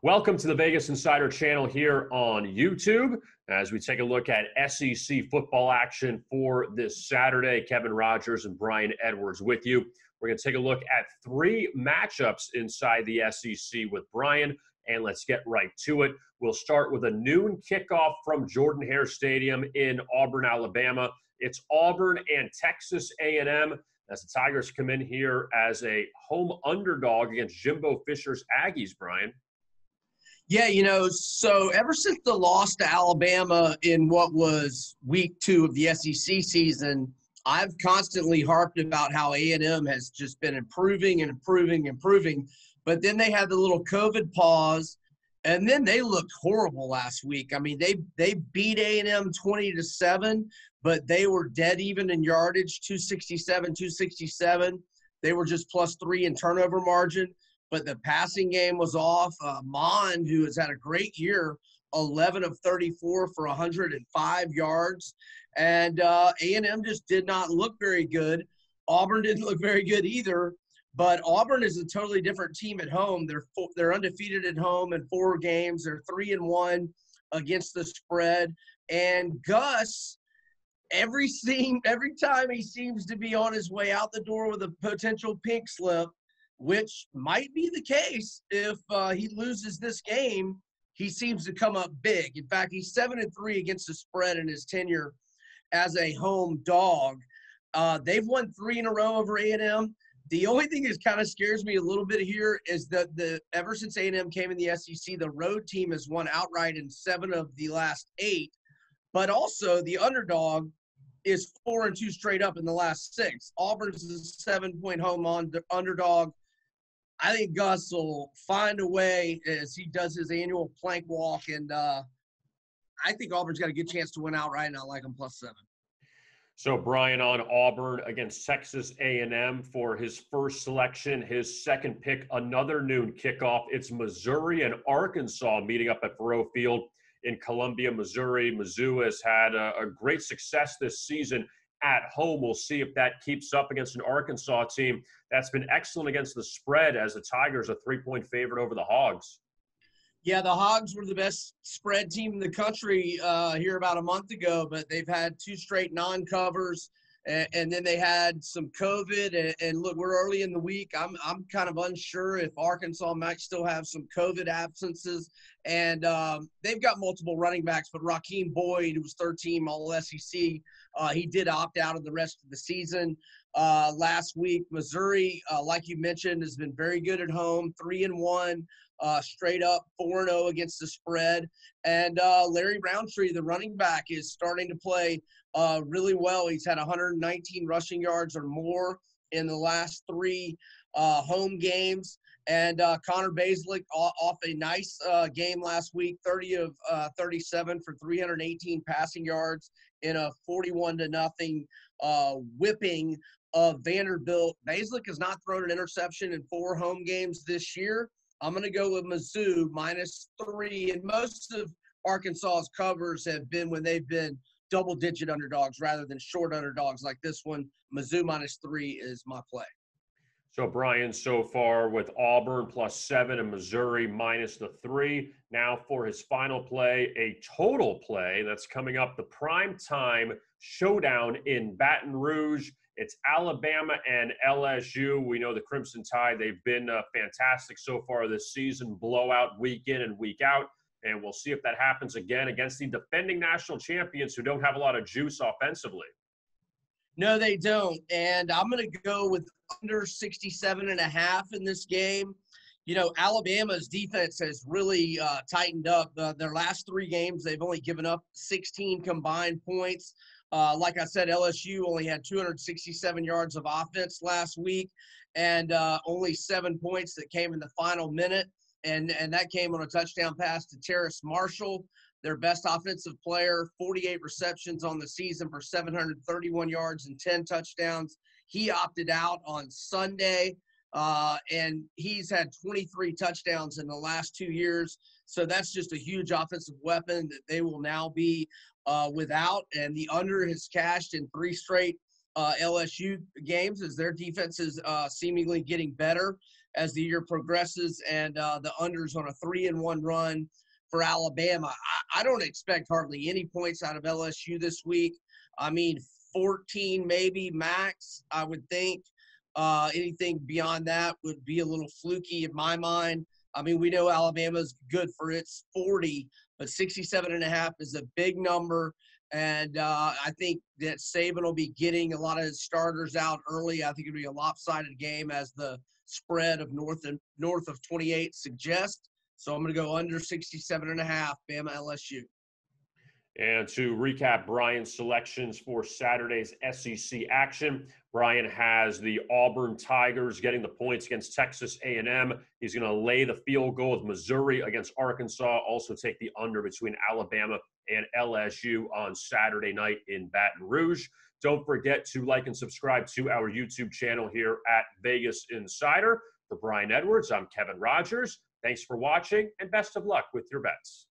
Welcome to the Vegas Insider channel here on YouTube as we take a look at SEC football action for this Saturday. Kevin Rogers and Brian Edwards with you. We're going to take a look at three matchups inside the SEC with Brian, and let's get right to it. We'll start with a noon kickoff from Jordan-Hare Stadium in Auburn, Alabama. It's Auburn and Texas A&M as the Tigers come in here as a home underdog against Jimbo Fisher's Aggies, Brian. Yeah, so ever since the loss to Alabama in what was week 2 of the SEC season, I've constantly harped about how A&M has just been improving. But then they had the little COVID pause, and then they looked horrible last week. I mean, they beat A&M 20-7, but they were dead even in yardage, 267. They were just +3 in turnover margin. But the passing game was off. Mond, who has had a great year, 11 of 34 for 105 yards. And A&M just did not look very good. Auburn didn't look very good either. But Auburn is a totally different team at home. They're undefeated at home in 4 games. They're 3-1 against the spread. And Gus, every time he seems to be on his way out the door with a potential pink slip, which might be the case if he loses this game, he seems to come up big. In fact, he's 7-3 against the spread in his tenure as a home dog. They've won 3 in a row over A&M. The only thing that kind of scares me a little bit here is that ever since A&M came in the SEC, the road team has won outright in 7 of the last 8. But also the underdog is 4-2 straight up in the last 6. Auburn's a 7-point home underdog. I think Gus will find a way as he does his annual plank walk, and I think Auburn's got a good chance to win outright, and I like them +7. So Brian on Auburn against Texas A&M for his first selection, his second pick, another noon kickoff. It's Missouri and Arkansas meeting up at Faurot Field in Columbia, Missouri. Mizzou has had a great success this season at home. We'll see if that keeps up against an Arkansas team that's been excellent against the spread, as the Tigers are 3-point favorite over the Hogs. Yeah, the Hogs were the best spread team in the country here about a month ago, but they've had 2 straight non-covers, and then they had some COVID. And look, we're early in the week. I'm kind of unsure if Arkansas might still have some COVID absences, and they've got multiple running backs. But Raheem Boyd, who was 13 All-SEC, he did opt out of the rest of the season last week. Missouri, like you mentioned, has been very good at home, 3-1. Straight up 4-0 against the spread. And Larry Roundtree, the running back, is starting to play really well. He's had 119 rushing yards or more in the last 3 home games. And Connor Basilick off a nice game last week, 30 of 37 for 318 passing yards in a 41-0 whipping of Vanderbilt. Basilick has not thrown an interception in 4 home games this year. I'm going to go with Mizzou -3, and most of Arkansas's covers have been when they've been double-digit underdogs rather than short underdogs like this one. Mizzou -3 is my play. So, Brian, so far with Auburn +7 and Missouri -3. Now for his final play, a total play that's coming up, the primetime showdown in Baton Rouge. It's Alabama and LSU. We know the Crimson Tide, they've been fantastic so far this season, blowout week in and week out. And we'll see if that happens again against the defending national champions who don't have a lot of juice offensively. No, they don't. And I'm going to go with under 67.5 in this game. Alabama's defense has really tightened up. Their last 3 games, they've only given up 16 combined points. Like I said, LSU only had 267 yards of offense last week, and only 7 points that came in the final minute. And that came on a touchdown pass to Terrace Marshall, their best offensive player, 48 receptions on the season for 731 yards and 10 touchdowns. He opted out on Sunday, and he's had 23 touchdowns in the last 2 years. So that's just a huge offensive weapon that they will now be without. And the under has cashed in 3 straight LSU games as their defense is seemingly getting better as the year progresses, and the unders on a 3-1 run for Alabama. I don't expect hardly any points out of LSU this week. I mean, 14 maybe max, I would think. Anything beyond that would be a little fluky in my mind. I mean, we know Alabama's good for its 40, but 67.5 is a big number. And I think that Saban will be getting a lot of his starters out early. I think it'll be a lopsided game as the spread of north of 28 suggests. So I'm going to go under 67.5, Bama LSU. And to recap Brian's selections for Saturday's SEC action, Brian has the Auburn Tigers getting the points against Texas A&M. He's going to lay the field goal with Missouri against Arkansas, also take the under between Alabama and LSU on Saturday night in Baton Rouge. Don't forget to like and subscribe to our YouTube channel here at Vegas Insider. For Brian Edwards, I'm Kevin Rogers. Thanks for watching, and best of luck with your bets.